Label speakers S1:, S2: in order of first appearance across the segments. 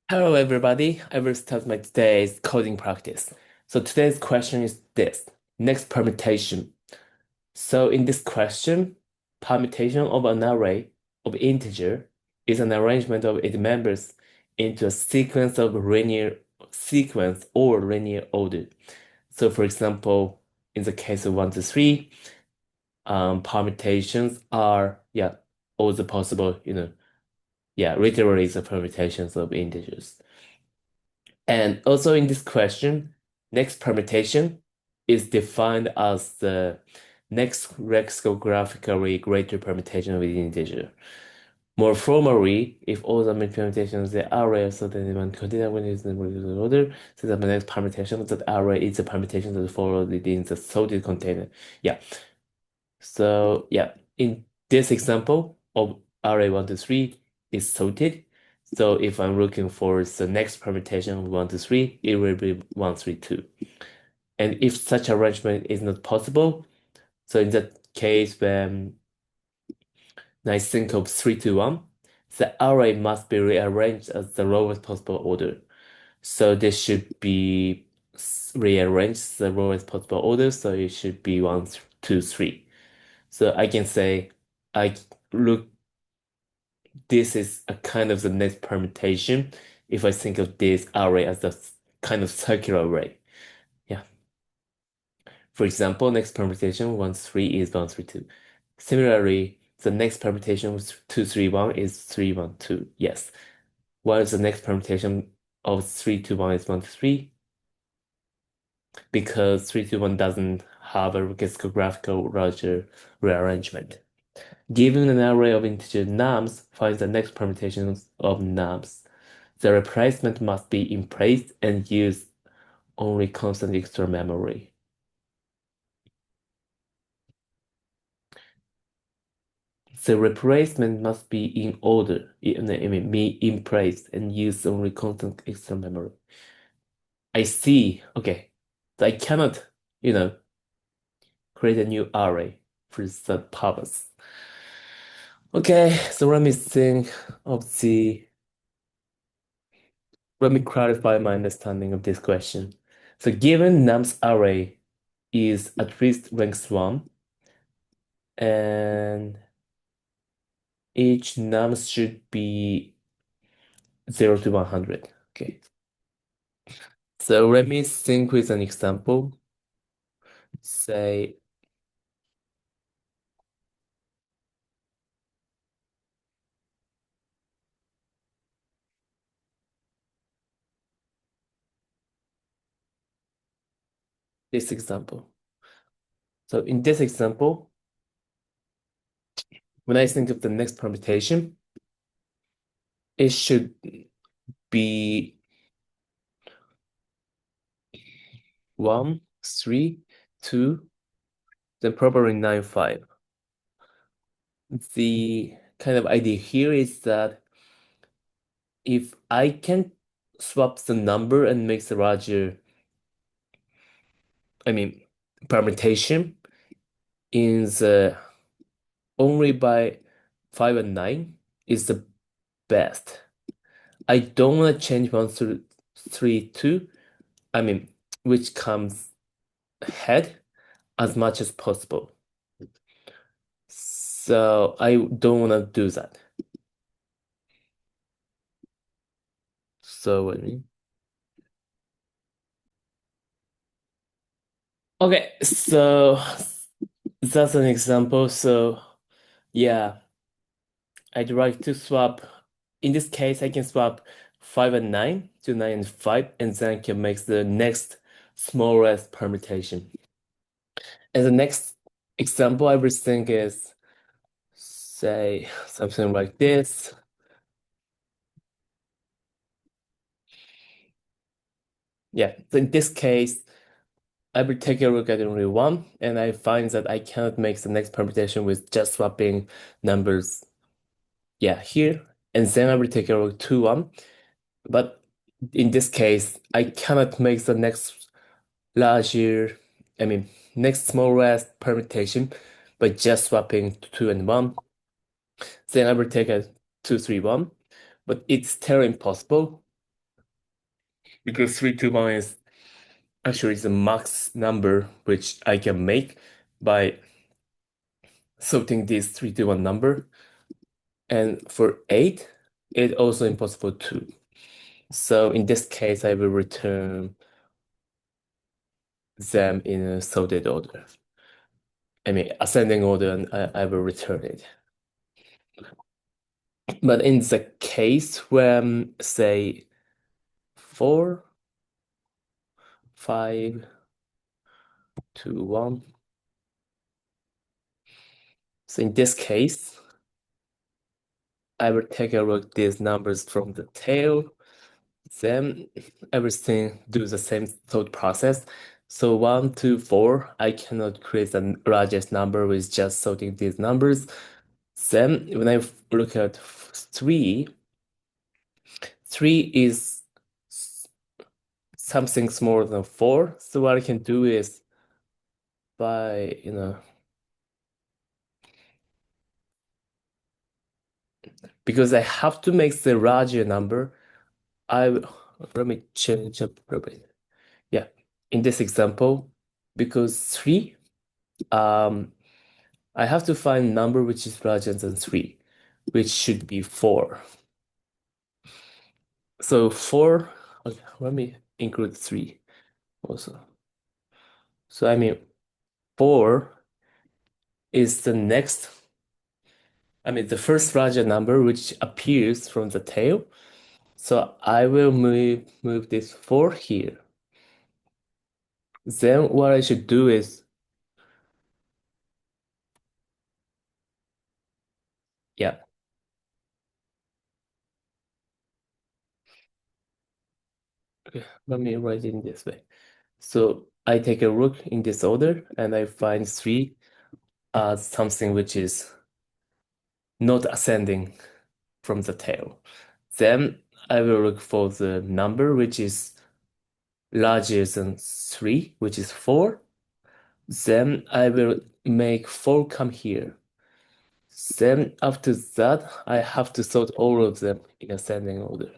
S1: Hello, everybody. I will start my today's coding practice. So today's question is this: next permutation. So in this question, permutation of an array of integer is an arrangement of its members into a sequence or linear order. So for example, in the case of 1 to 3, permutations are all the possible, literally the permutations of integers. And also in this question, next permutation is defined as the next lexicographically greater permutation of the integer. More formally, if all the permutations the array so then one continue when it's in the order, so the next permutation of that array is the permutation that follows within the sorted container. Yeah. So yeah, in this example of array 1 to 3 is sorted. So if I'm looking for the next permutation of 1 to 3, it will be 1, 3, 2. And if such arrangement is not possible, so in that case, when I think of 3 to 1, the array must be rearranged as the lowest possible order. So this should be rearranged the lowest possible order, so it should be 1, 2, 3. So I can say I look this is a kind of the next permutation if I think of this array as a kind of circular array. Yeah. For example, next permutation 1, 3 is 1, 3, 2. Similarly, the next permutation with 2, 3, 1 is 3, 1, 2. Yes. While the next permutation of 3 to 1 is 1 to 3 because 3 to 1 doesn't have a lexicographical larger rearrangement. Given an array of integer nums, find the next permutations of nums. The replacement must be in place and use only constant extra memory. The replacement must be in order, be in place and use only constant extra memory. I see. Okay. So I cannot, you know, create a new array for that purpose. Okay, so let me clarify my understanding of this question. So given nums array is at least length 1, and each nums should be 0 to 100. Okay. So let me think with an example. Say this example. So in this example, when I think of the next permutation, it should be 1, 3, 2, then probably 9, 5. The kind of idea here is that if I can swap the number and make the larger, I mean, permutation in the only by 5 and 9 is the best. I don't want to change 1 through 3, 2, I mean, which comes ahead as much as possible. So I don't want to do that. So, okay, so that's an example. So, yeah, I'd like to swap. In this case, I can swap 5 and 9 to 9 and 5, and then I can make the next smallest permutation. And the next example I would think is, say, something like this. Yeah, so in this case, I will take a look at only one, and I find that I cannot make the next permutation with just swapping numbers, yeah, here. And then I will take a look 2, 1. But in this case, I cannot make the next larger, I mean, next smallest permutation by just swapping 2 and 1. Then I will take a 2, 3, 1. But it's still impossible because 321 is actually the max number which I can make by sorting this 321 number. And for 8, it's also impossible too. So in this case, I will return them in a sorted order. I mean, ascending order, and I will return it. But in the case when, say, 4, 5, 2, 1. So in this case, I will take a look at these numbers from the tail, then everything do the same thought process. So 1, 2, 4, I cannot create the largest number with just sorting these numbers. Then when I look at 3, 3 is something smaller than 4. So what I can do is by, because I have to make the larger number, let me change up a bit. Yeah, in this example, because 3, um, I have to find a number which is larger than 3, which should be 4. So 4, okay, let me include 3 also. So I mean, 4 is the next, I mean, the first larger number which appears from the tail. So I will move this 4 here. Then what I should do is, yeah, okay, let me write it in this way. So I take a look in this order and I find 3 as something which is not ascending from the tail. Then I will look for the number which is larger than 3, which is 4. Then I will make 4 come here. Then after that, I have to sort all of them in ascending order.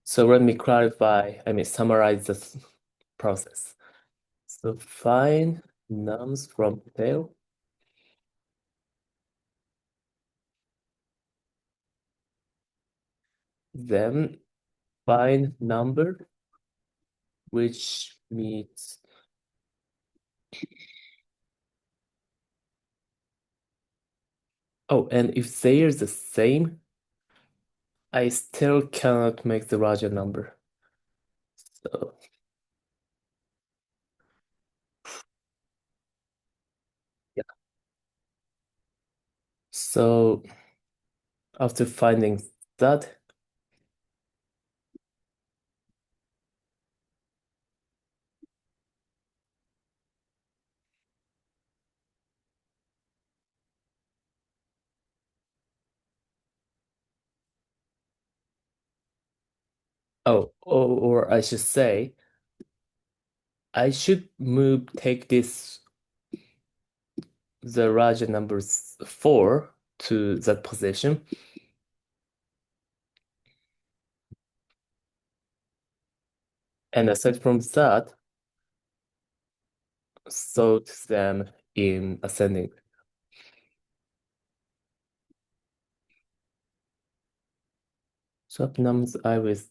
S1: So let me clarify, I mean, summarize this process. So find nums from tail, then find number which meets, oh, and if they are the same, I still cannot make the larger number. So, yeah. So after finding that, or I should say, I should take this, the larger numbers 4 to that position. And aside from that, sort them in ascending. Swap nums I with,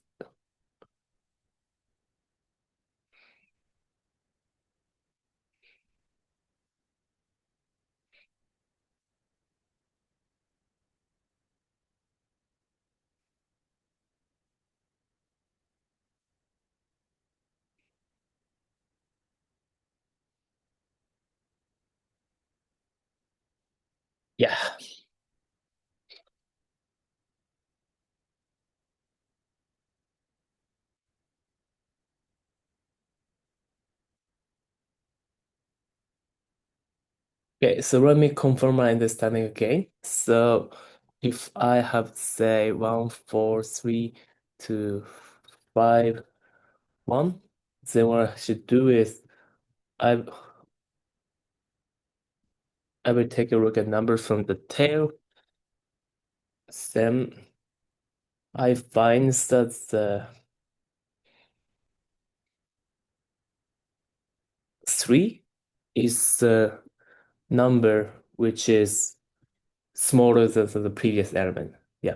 S1: yeah. Okay, so let me confirm my understanding again. So if I have say 1, 4, 3, 2, 5, 1, then what I should do is I I will take a look at numbers from the tail, then I find that the 3 is the number which is smaller than the previous element. Yeah.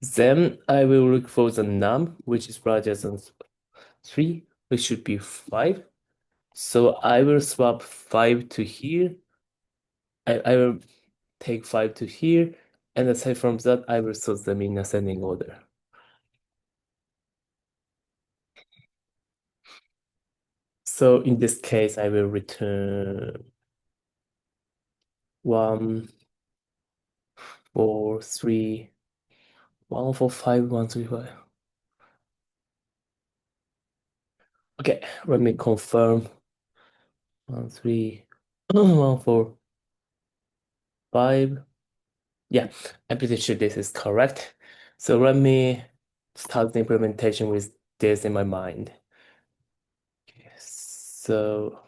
S1: Then I will look for the num, which is larger than 3, which should be 5. So I will swap 5 to here. I will take 5 to here, and aside from that, I will sort them in ascending order. So in this case, I will return 1, 4, 3, 1, 4, 5, 1, 3, 5. Okay, let me confirm. 1, 3, 1, 4, 5. Yeah, I'm pretty sure this is correct. So let me start the implementation with this in my mind. So,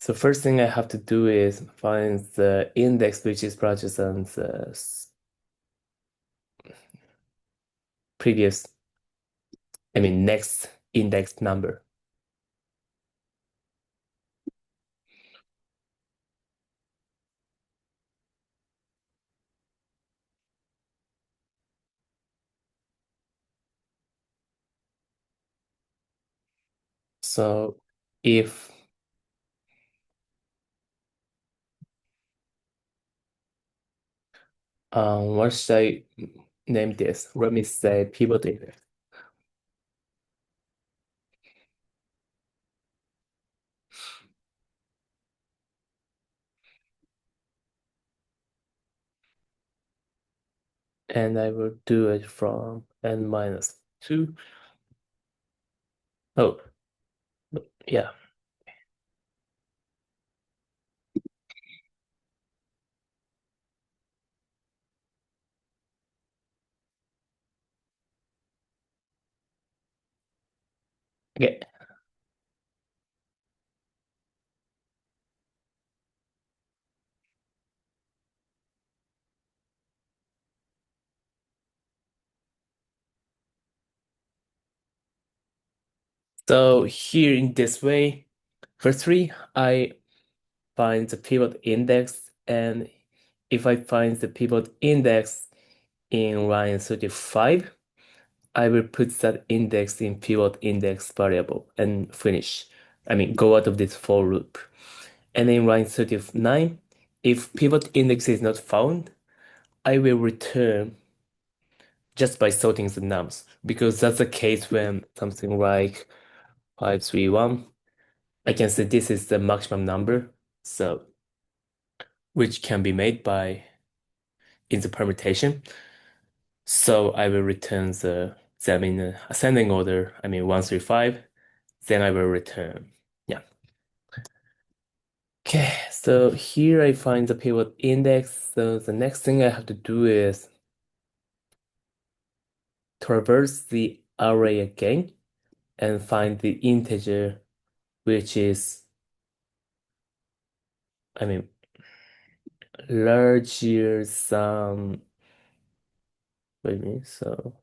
S1: so first thing I have to do is find the index which is larger than the previous, next index number. So if what should I name this? Let me say pivot index. And I will do it from n minus 2. Oh, yeah. Okay. So here in this way, firstly, I find the pivot index, and if I find the pivot index in line 35, I will put that index in pivot index variable and finish. Go out of this for loop. And in line 39, if pivot index is not found, I will return just by sorting the nums, because that's the case when something like 531, I can say this is the maximum number, so which can be made by in the permutation. So I will return them in ascending order, 1 through 5, then I will return. Yeah. Okay, so here I find the pivot index. So the next thing I have to do is traverse the array again and find the integer which is, I mean, larger than, wait a minute, so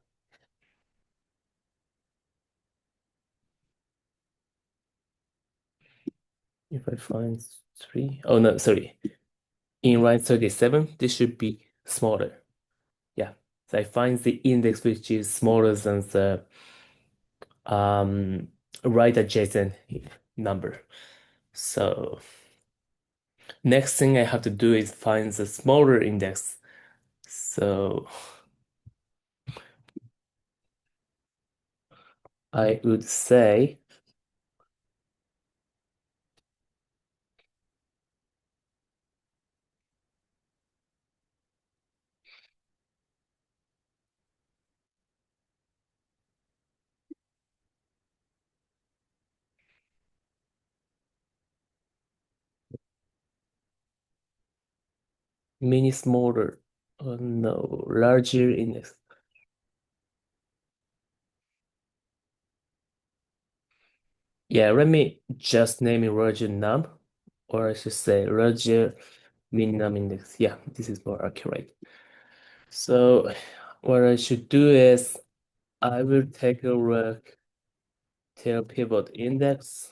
S1: if I find 3, oh no, sorry. In line 37, this should be smaller. Yeah. So I find the index which is smaller than the um, right adjacent number. So next thing I have to do is find the smaller index. So I would say mini smaller. Oh no, larger index. Yeah, let me just name it larger num, or I should say larger minimum index. Yeah, this is more accurate. So what I should do is I will take a look till pivot index.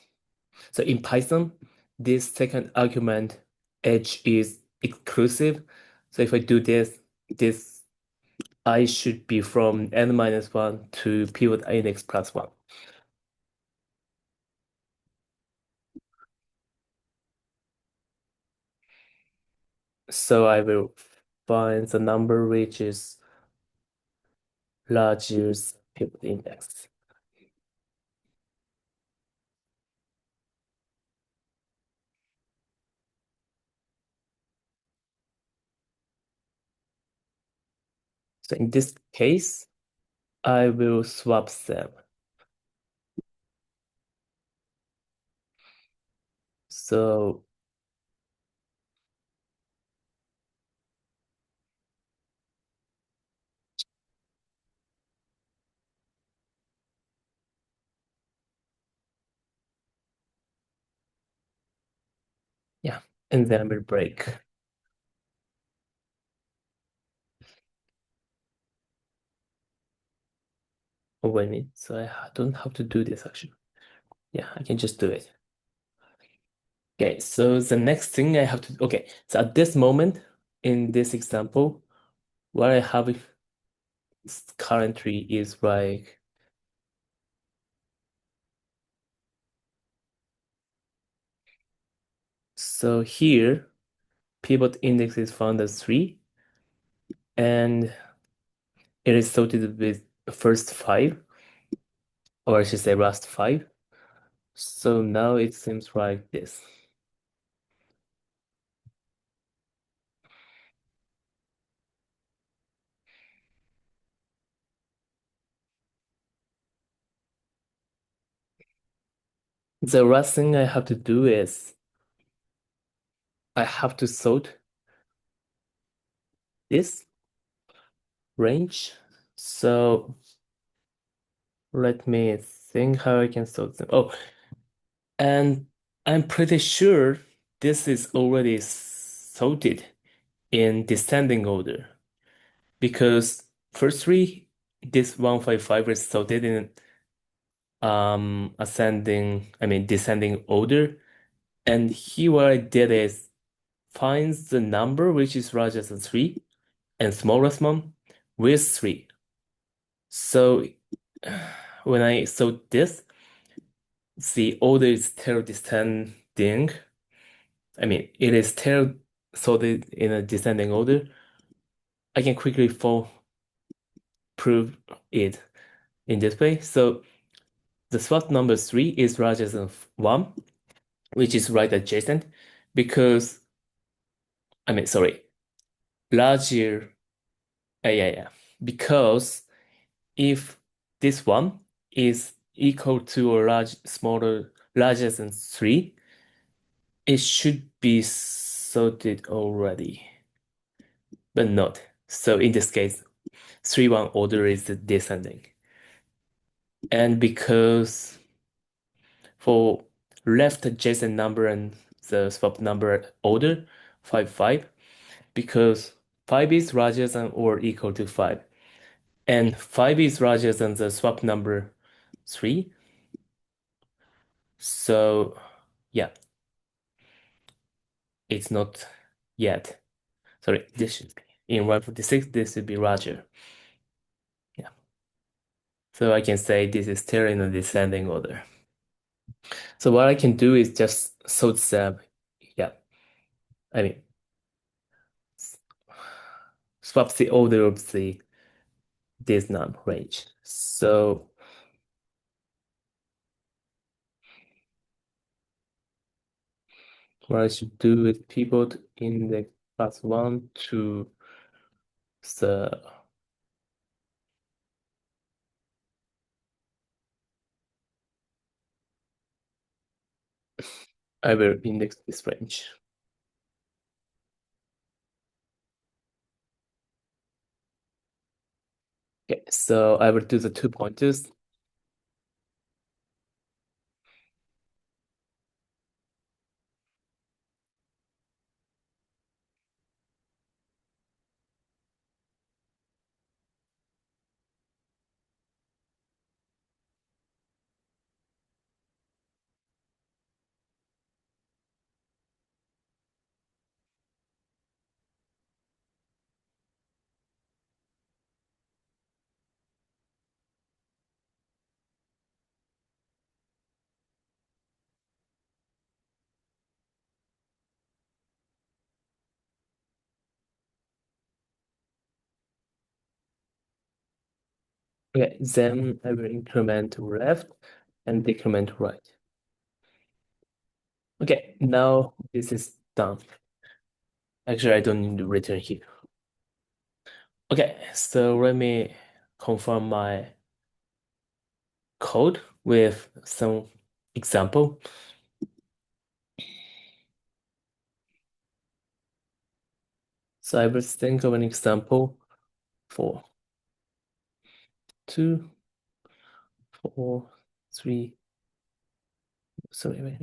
S1: So in Python, this second argument edge is exclusive. So if I do this I should be from n minus 1 to pivot index plus 1. So I will find the number which is largest pivot index. So in this case, I will swap them. So yeah, and then I will break. Oh, wait a minute. So I don't have to do this actually. Yeah, I can just do it. Okay, so the next thing I have to, okay, so at this moment in this example, what I have currently is like, so here, pivot index is found as 3, and it is sorted with first 5, or I should say last 5. So now it seems like this. The last thing I have to do is I have to sort this range. So let me think how I can sort them. Oh, and I'm pretty sure this is already sorted in descending order because firstly, this 155 is sorted in descending order. And here what I did is finds the number which is larger than 3 and smallest one with 3. So when I sort this, the order is still descending. It is still sorted in a descending order. I can quickly prove it in this way. So the swap number 3 is larger than 1, which is right adjacent because, sorry, larger, yeah. Because if this one is equal to or larger than 3, it should be sorted already, but not. So in this case, 3-1 order is descending. And because for left adjacent number and the swap number order, 5, because 5 is larger than or equal to 5, and 5 is larger than the swap number 3. So yeah, it's not yet. Sorry, this should be in 146, this should be larger. Yeah. So I can say this is still in a descending order. So what I can do is just sort them. Yeah. I mean, s- swap the order of this num range. So what I should do is pivot index plus 1 to the I will index this range. Okay, so I will do the 2 pointers. Okay, then I will increment left and decrement right. Okay, now this is done. Actually, I don't need to return here. Okay, so let me confirm my code with some example. So I will think of an example for 2, 4, 3, sorry, wait,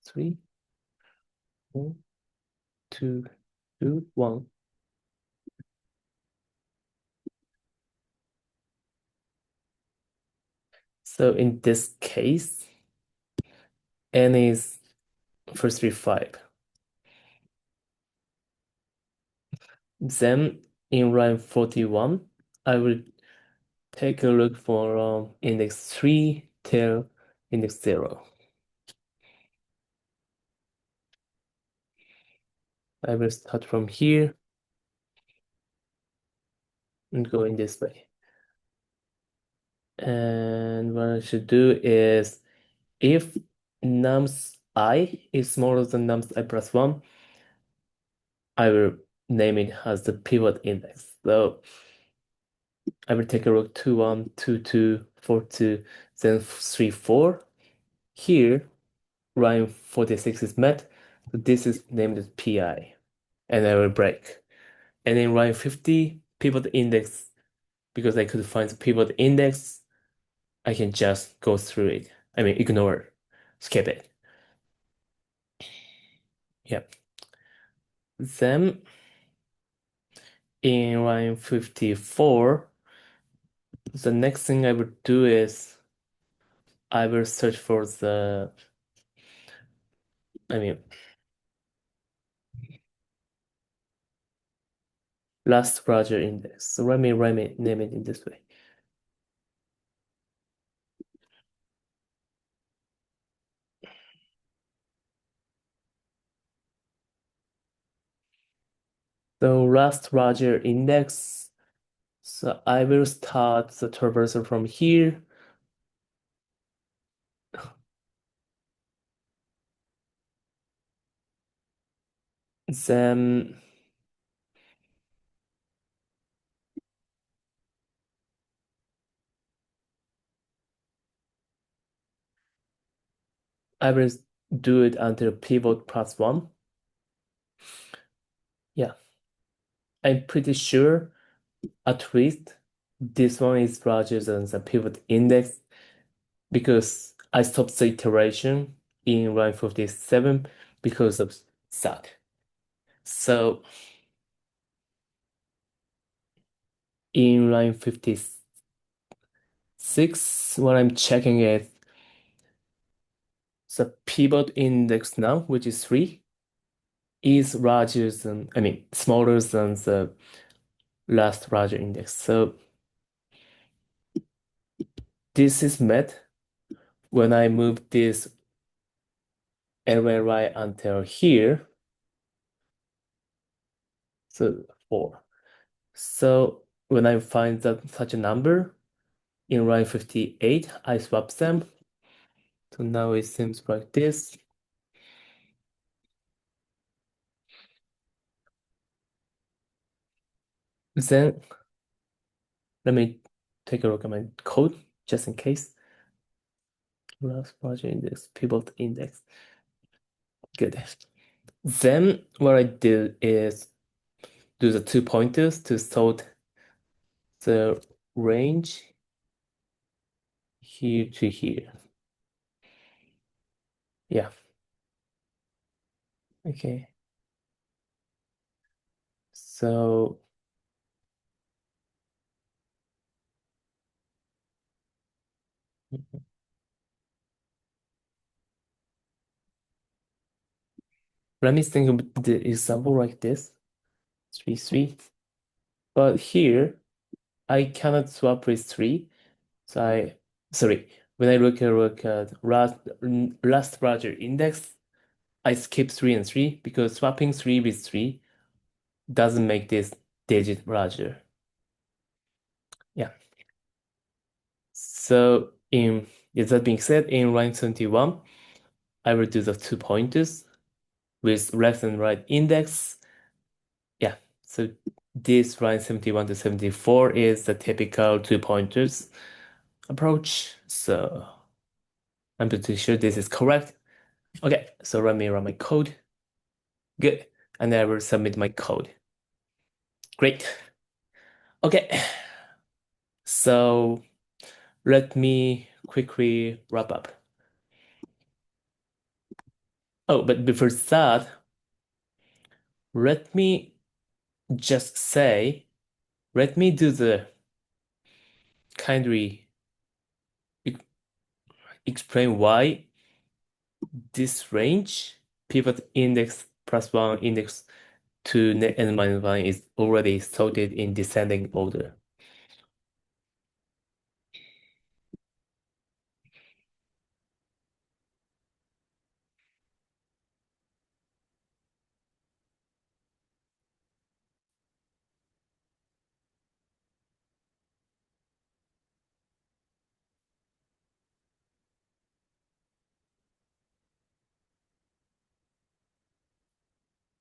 S1: 3, 4, 2, 2, 1. So in this case, n is firstly 5. Then in line 41, I will take a look for index 3 till index 0. I will start from here and go in this way. And what I should do is if nums I is smaller than nums I plus 1, I will name it as the pivot index. So I will take a look 2, 1, 2, 2, 4, 2, then 3, 4. Here, line 46 is met. So this is named as PI. And I will break. And in line 50, pivot index, because I could find the pivot index, I can just go through it. I mean, ignore, skip it. Yep. Then in line 54, the next thing I would do is I will search for the, I mean, last Roger index. So let me name it in this way. So last Roger index. So I will start the traversal from here. Then I will do it until pivot plus 1. Yeah, I'm pretty sure at least this one is larger than the pivot index because I stopped the iteration in line 57 because of that. So in line 56, what I'm checking is the pivot index now, which is 3, is larger than, I mean, smaller than the last larger index. So this is met when I move this array right until here. So 4. So when I find that such a number in line 58, I swap them. So now it seems like this. Then let me take a look at my code just in case. Last project index, pivot index. Good. Then what I did is do the 2 pointers to sort the range here to here. Yeah. Okay. So let me think of the example like this. 3, 3. But here I cannot swap with 3. So sorry, when I look at last Roger index, I skip 3 and 3 because swapping 3 with 3 doesn't make this digit larger. Yeah. So in with that being said, in line 21, I will do the 2 pointers with left and right index. Yeah, so this line 71 to 74 is the typical 2 pointers approach. So I'm pretty sure this is correct. Okay, so let me run my code. Good. And I will submit my code. Great. Okay, so let me quickly wrap up. Oh, but before that, let me just say, let me do the kindly e- explain why this range, pivot index plus one, index two, n minus one is already sorted in descending order.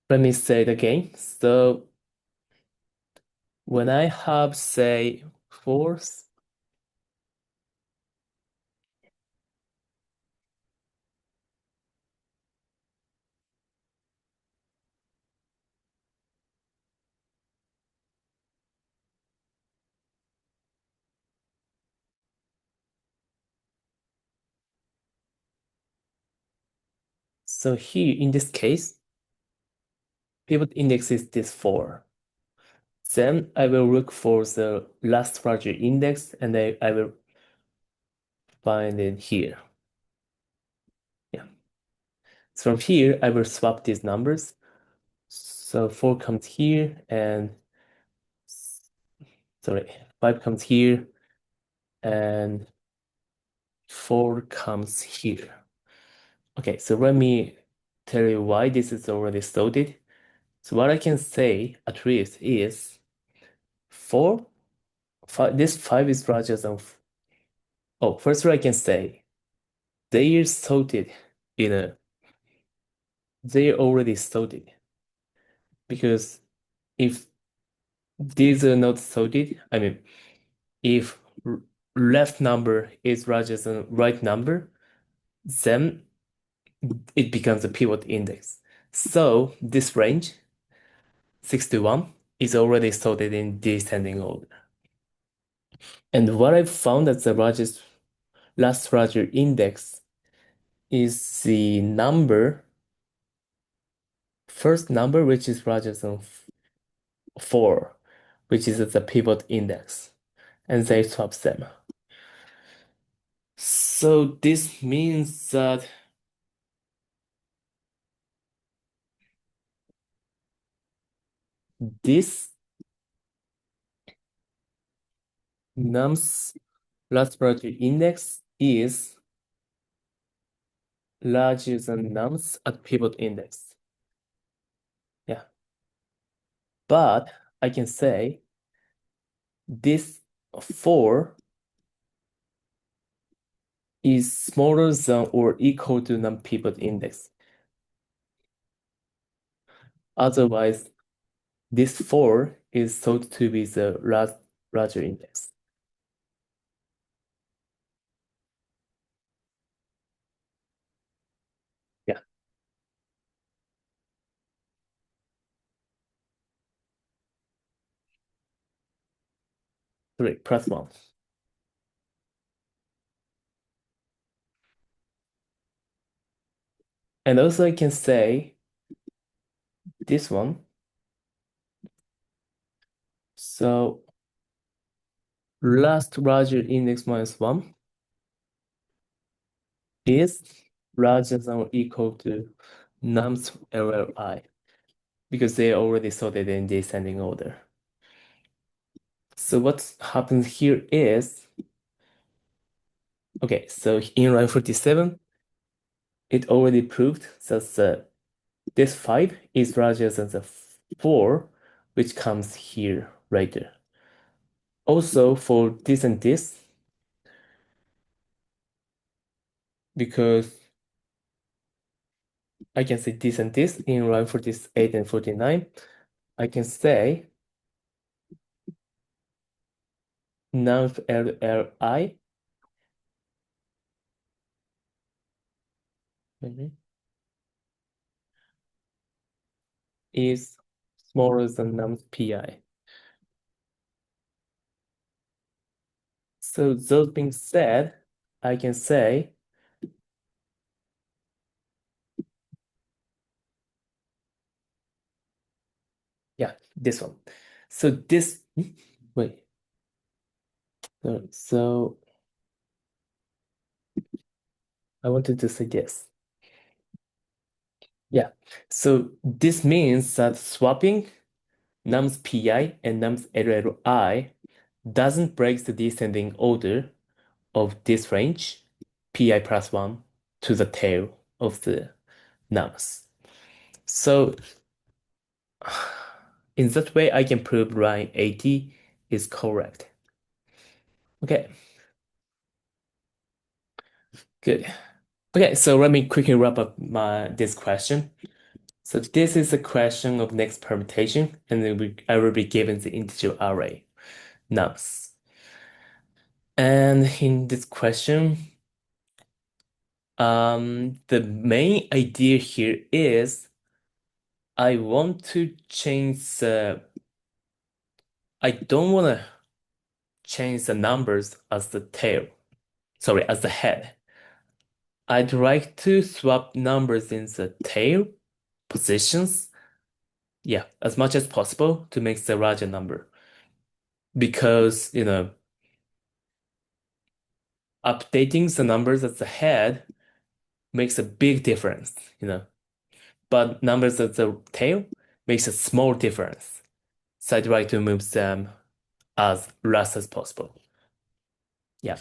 S1: Let me say it again. So when I have, say, fourth, so here in this case, pivot index is this four. Then I will look for the last larger index and I will find it here. Yeah. So from here, I will swap these numbers. So 4 comes here and sorry, 5 comes here and 4 comes here. Okay, so let me tell you why this is already sorted. So what I can say at least is 4, 5, this 5 is larger than, oh, first I can say they are sorted in a, they already sorted because if these are not sorted, I mean, if left number is larger than right number, then it becomes a pivot index. So this range, 61, is already sorted in descending order. And what I found as the last larger index is the number, first number, which is larger than 4, which is the pivot index. And they swap them. So this means that this nums last larger index is larger than nums at pivot index. Yeah. But I can say this 4 is smaller than or equal to non-pivot index. Otherwise, this 4 is thought to be the larger index. Yeah, 3 plus 1. And also I can say this one. So last larger index minus 1 is larger than or equal to nums LLI because they are already sorted in descending order. So what happens here is, okay, so in line 47, it already proved that this 5 is larger than the 4, which comes here later. Also, for this and this, because I can say this and this in line 48 and 49. I can say num LLI is smaller than num pi. So those being said, I can say, yeah, this one. So this, wait, so I wanted to say this. Yeah, so this means that swapping nums pi and nums LLI doesn't break the descending order of this range, pi plus 1, to the tail of the nums. So in that way, I can prove line 80 is correct. Okay, good. Okay, so let me quickly wrap up this question. So this is a question of next permutation, and I will be given the integer array nums. And in this question, the main idea here is I want to change I don't want to change the numbers as the tail, sorry, as the head. I'd like to swap numbers in the tail positions, yeah, as much as possible to make the larger number. Because, updating the numbers at the head makes a big difference. But numbers at the tail makes a small difference. So I'd like to move them as less as possible. Yeah.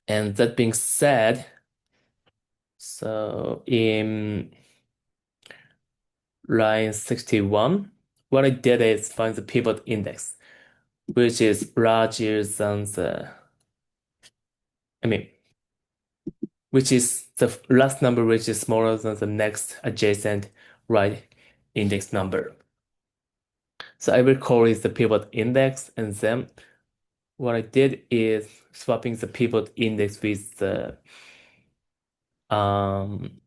S1: And that being said, so in line 61, what I did is find the pivot index, which is larger than I mean, which is the last number which is smaller than the next adjacent right index number. So I will call it the pivot index, and then what I did is swapping the pivot index with the um,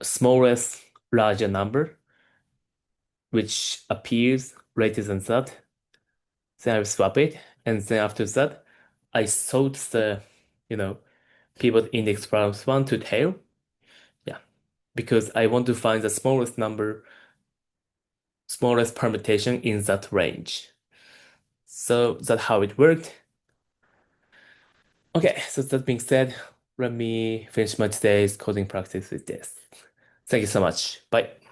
S1: smallest larger number, which appears later than that. Then I swap it, and then after that, I sort the, you know, pivot index from one to tail. Yeah, because I want to find the smallest number, smallest permutation in that range. So that's how it worked. Okay, so that being said, let me finish my today's coding practice with this. Thank you so much. Bye.